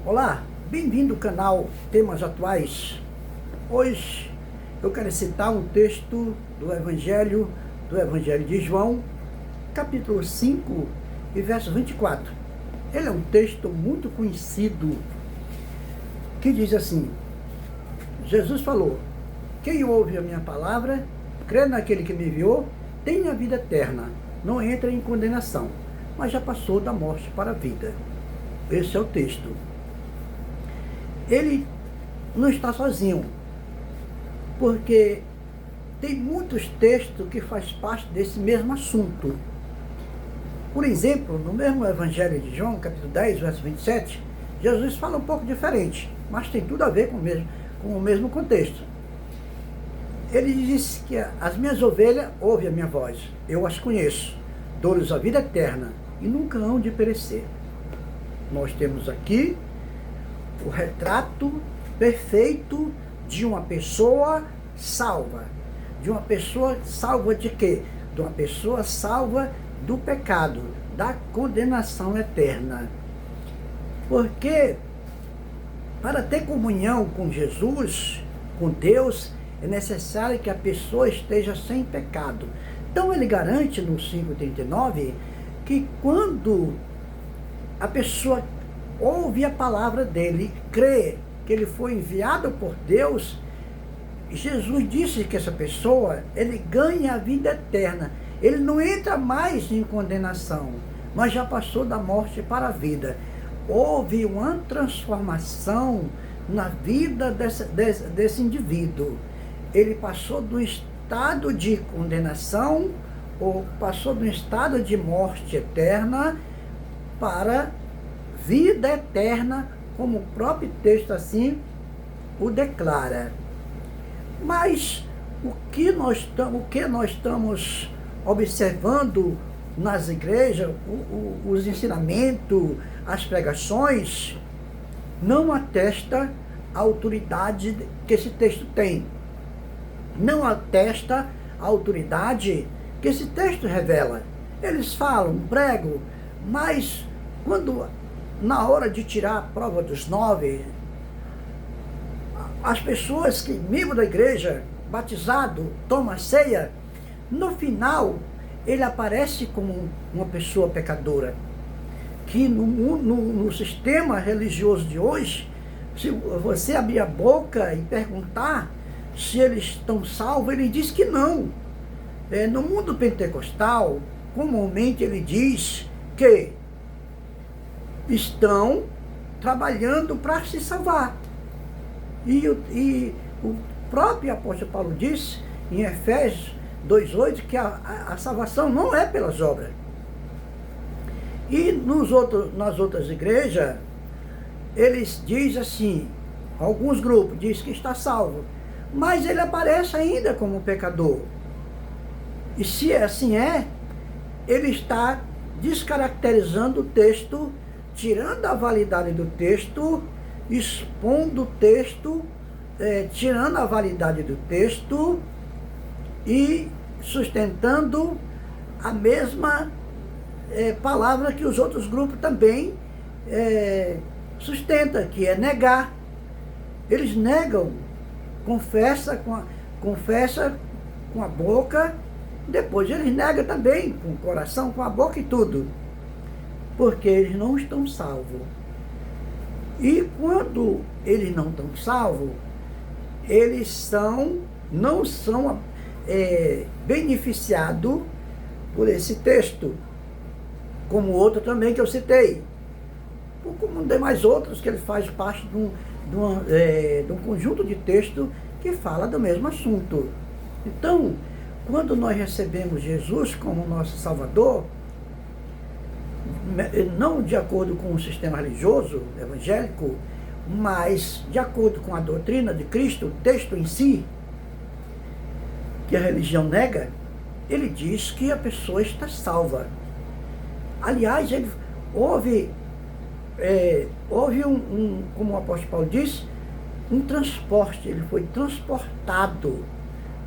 Olá, bem-vindo ao canal Temas Atuais. Hoje eu quero citar um texto do Evangelho de João, capítulo 5 e verso 24. Ele é um texto muito conhecido, que diz assim: Jesus falou: quem ouve a minha palavra, crê naquele que me enviou, tem a vida eterna, não entra em condenação, mas já passou da morte para a vida. Esse é o texto. Ele não está sozinho, porque tem muitos textos que fazem parte desse mesmo assunto. Por exemplo, no mesmo Evangelho de João, capítulo 10, verso 27, Jesus fala um pouco diferente, mas tem tudo a ver com o mesmo contexto. Ele disse que as minhas ovelhas ouvem a minha voz, eu as conheço, dou-lhes a vida eterna e nunca hão de perecer. Nós temos aqui o retrato perfeito de uma pessoa salva. De uma pessoa salva de quê? De uma pessoa salva do pecado, da condenação eterna. Porque para ter comunhão com Jesus, com Deus, é necessário que a pessoa esteja sem pecado. Então ele garante no 5,39 que quando a pessoa ouve a palavra dele, crê que ele foi enviado por Deus, Jesus disse que essa pessoa, ele ganha a vida eterna. Ele não entra mais em condenação, mas já passou da morte para a vida. Houve uma transformação na vida desse indivíduo. Ele passou do estado de condenação, ou passou do estado de morte eterna, para vida eterna, como o próprio texto assim o declara. Mas o que nós estamos observando nas igrejas, os ensinamentos, as pregações, não atesta a autoridade que esse texto tem. Não atesta a autoridade que esse texto revela. Eles falam, pregam, mas quando na hora de tirar a prova dos 9, as pessoas que, membro da igreja, batizado, toma ceia, no final, ele aparece como uma pessoa pecadora. Que no sistema religioso de hoje, se você abrir a boca e perguntar se eles estão salvos, ele diz que não. No mundo pentecostal, comumente ele diz que estão trabalhando para se salvar. E o próprio apóstolo Paulo disse em Efésios 2,8 que a salvação não é pelas obras. E nas outras igrejas, eles dizem assim, alguns grupos dizem que está salvo, mas ele aparece ainda como pecador. E se assim ele está descaracterizando o texto, tirando a validade do texto, expondo o texto, tirando a validade do texto e sustentando a mesma palavra que os outros grupos também sustentam, que é negar. Eles negam, confessa com a boca, depois eles negam também com o coração, com a boca e tudo, porque eles não estão salvos. E quando eles não estão salvos, eles não são beneficiados por esse texto, como outro também que eu citei, como demais outros que ele faz parte de um conjunto de textos que fala do mesmo assunto. Então, quando nós recebemos Jesus como nosso Salvador, não de acordo com o sistema religioso, evangélico, mas de acordo com a doutrina de Cristo, o texto em si, que a religião nega, ele diz que a pessoa está salva. Aliás, houve como o apóstolo Paulo disse, um transporte. Ele foi transportado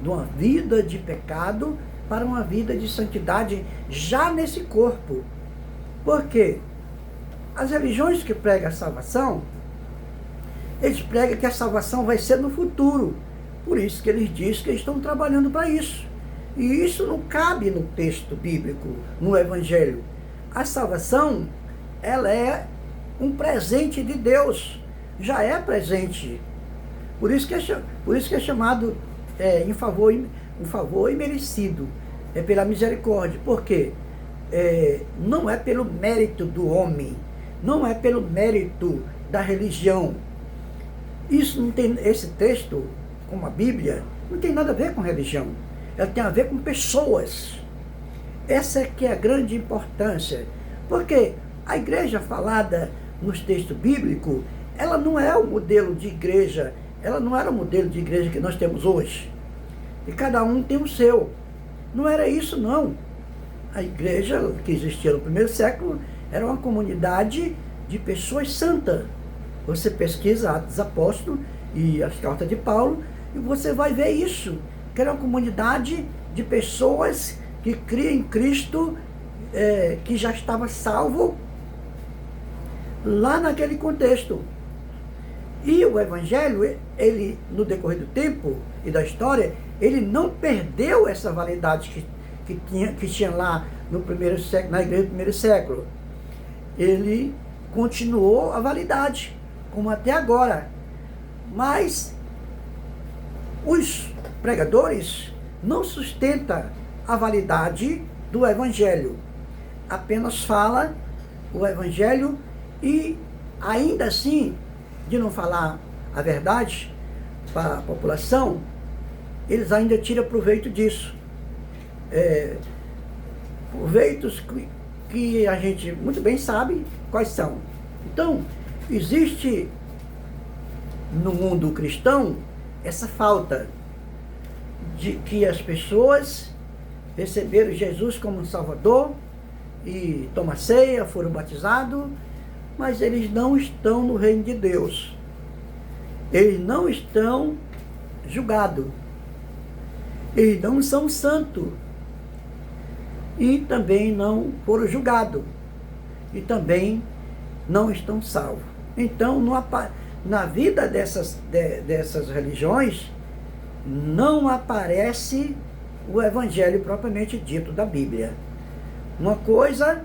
de uma vida de pecado para uma vida de santidade já nesse corpo. Porque as religiões que pregam a salvação, Eles pregam que a salvação vai ser no futuro. Por isso que eles dizem que eles estão trabalhando para isso. E isso não cabe no texto bíblico, no Evangelho. A salvação, ela é um presente de Deus. Já é presente. Por isso que é chamado um favor imerecido. É pela misericórdia. Por quê? Não é pelo mérito do homem. Não é pelo mérito da religião. Isso não tem, esse texto, como a Bíblia, não tem nada a ver com religião. Ela tem a ver com pessoas. Essa é que é a grande importância. Porque a igreja falada nos textos bíblicos, ela não é o modelo de igreja, ela não era o modelo de igreja que nós temos hoje. E cada um tem o seu. Não era isso, não. A igreja que existia no primeiro século era uma comunidade de pessoas santas. Você pesquisa Atos dos Apóstolos e as cartas de Paulo, e você vai ver isso, que era uma comunidade de pessoas que criam em Cristo, que já estava salvo lá naquele contexto. E o Evangelho, ele, no decorrer do tempo e da história, ele não perdeu essa validade que tinha lá no primeiro século, na igreja do primeiro século. Ele continuou a validade, como até agora. Mas os pregadores não sustentam a validade do Evangelho. Apenas fala o Evangelho e, ainda assim, de não falar a verdade para a população, eles ainda tiram proveito disso. Proveitos que a gente muito bem sabe quais são. Então, existe no mundo cristão essa falta de que as pessoas receberam Jesus como um Salvador e tomam ceia, foram batizados, mas eles não estão no reino de Deus. Eles não estão julgados. Eles não são santos. E também não foram julgados. E também não estão salvos. Então, na vida dessas religiões, não aparece o Evangelho propriamente dito da Bíblia. Uma coisa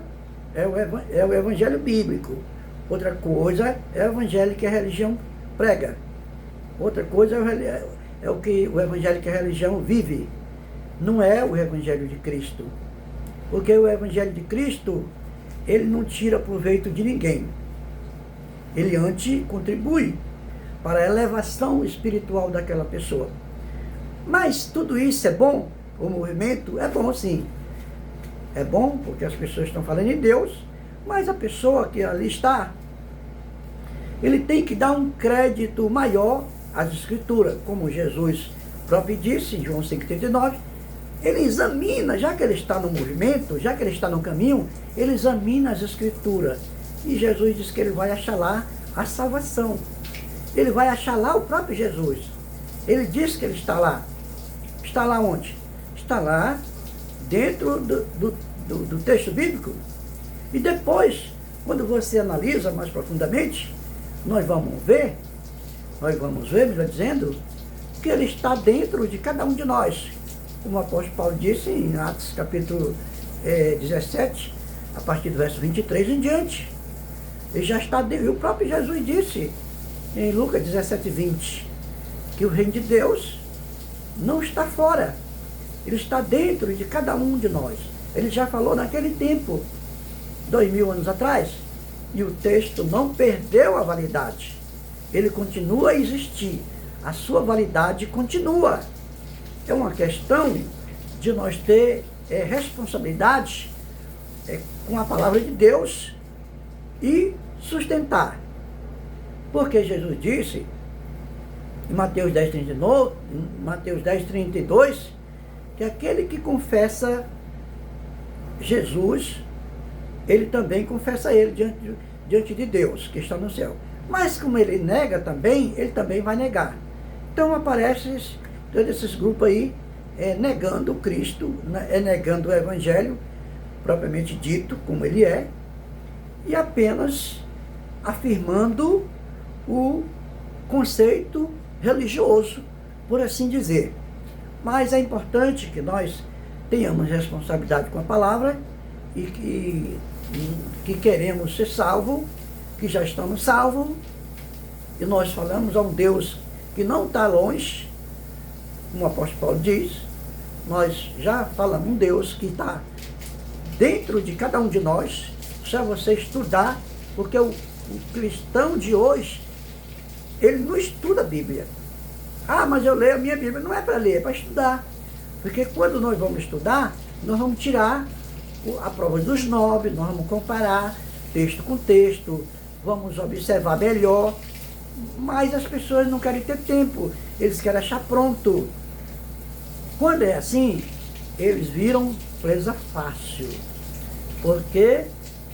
é o Evangelho bíblico. Outra coisa é o Evangelho que a religião prega. Outra coisa é o que o Evangelho que a religião vive. Não é o Evangelho de Cristo. Porque o Evangelho de Cristo, ele não tira proveito de ninguém. Ele antes contribui para a elevação espiritual daquela pessoa. Mas tudo isso é bom? O movimento é bom, sim. É bom porque as pessoas estão falando em Deus, mas a pessoa que ali está, ele tem que dar um crédito maior às Escrituras, como Jesus próprio disse em João 5,39. Ele examina, já que ele está no movimento, já que ele está no caminho, ele examina as Escrituras. E Jesus diz que ele vai achar lá a salvação. Ele vai achar lá o próprio Jesus. Ele diz que ele está lá. Está lá onde? Está lá dentro do texto bíblico. E depois, quando você analisa mais profundamente, nós vamos ver, melhor dizendo, que ele está dentro de cada um de nós. Como o apóstolo Paulo disse em Atos capítulo 17, a partir do verso 23 em diante. Ele já está dentro. E o próprio Jesus disse em Lucas 17:20, que o reino de Deus não está fora. Ele está dentro de cada um de nós. Ele já falou naquele tempo, 2000 anos atrás, e o texto não perdeu a validade. Ele continua a existir. A sua validade continua. É uma questão de nós ter responsabilidade com a palavra de Deus e sustentar. Porque Jesus disse, em Mateus 10:32, que aquele que confessa Jesus, ele também confessa ele diante de Deus, que está no céu. Mas como ele nega também, ele também vai negar. Então aparece todos esses grupos aí negando o Cristo, negando o Evangelho, propriamente dito, como ele é, e apenas afirmando conceito religioso, por assim dizer. Mas é importante que nós tenhamos responsabilidade com a palavra e que queremos ser salvos, que já estamos salvos, e nós falamos a um Deus que não está longe, como o apóstolo Paulo diz. Nós já falamos um Deus que está dentro de cada um de nós. Só você estudar, porque o cristão de hoje, ele não estuda a Bíblia. Ah, mas eu leio a minha Bíblia. Não é para ler, é para estudar. Porque quando nós vamos estudar, nós vamos tirar a prova dos 9, nós vamos comparar texto com texto, vamos observar melhor. Mas as pessoas não querem ter tempo, eles querem achar pronto. Quando é assim, eles viram presa fácil, porque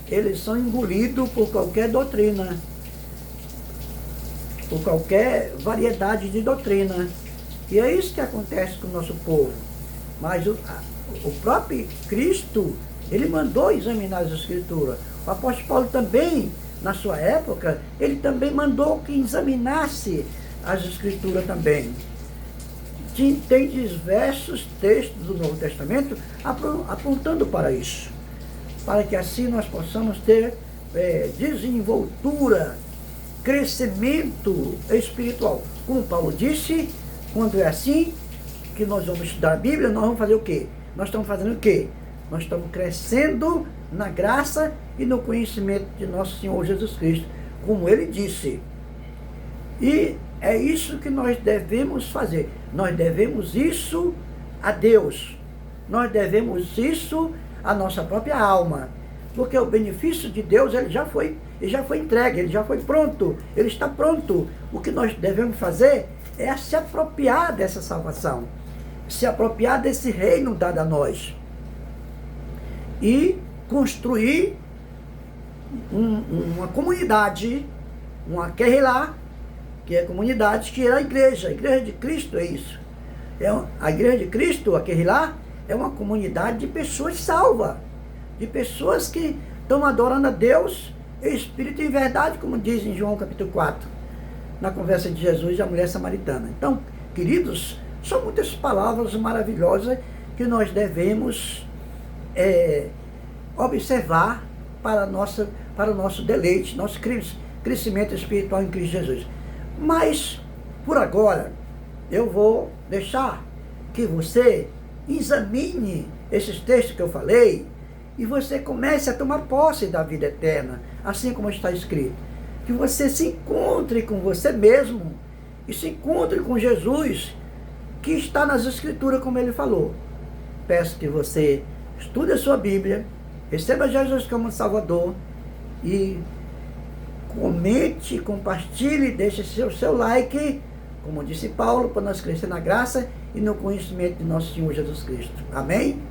eles são engolidos por qualquer doutrina, por qualquer variedade de doutrina. E é isso que acontece com o nosso povo. Mas o próprio Cristo, ele mandou examinar as Escrituras. O apóstolo Paulo também, na sua época, ele também mandou que examinasse as Escrituras também. Tem diversos textos do Novo Testamento apontando para isso, para que assim nós possamos ter desenvoltura, crescimento espiritual. Como Paulo disse, quando é assim que nós vamos estudar a Bíblia, nós vamos fazer o quê? Nós estamos fazendo o quê? Nós estamos crescendo na graça e no conhecimento de nosso Senhor Jesus Cristo, como ele disse. E é isso que nós devemos fazer. Nós devemos isso a Deus. Nós devemos isso à nossa própria alma. Porque o benefício de Deus, ele já foi entregue, ele já foi pronto, ele está pronto. O que nós devemos fazer é se apropriar dessa salvação, se apropriar desse reino dado a nós e construir uma comunidade, uma Kehillah, que é a comunidade, que é a igreja de Cristo. É isso. A igreja de Cristo, a Kehillah, é uma comunidade de pessoas salvas, de pessoas que estão adorando a Deus em espírito e em verdade, como diz em João capítulo 4, na conversa de Jesus e a mulher samaritana. Então, queridos, são muitas palavras maravilhosas que nós devemos observar para o nosso deleite, nosso crescimento espiritual em Cristo Jesus. Mas, por agora, eu vou deixar que você examine esses textos que eu falei e você comece a tomar posse da vida eterna, assim como está escrito. Que você se encontre com você mesmo e se encontre com Jesus, que está nas Escrituras, como ele falou. Peço que você estude a sua Bíblia, receba Jesus como Salvador e comente, compartilhe, deixe seu like, como disse Paulo, para nós crescer na graça e no conhecimento de nosso Senhor Jesus Cristo. Amém?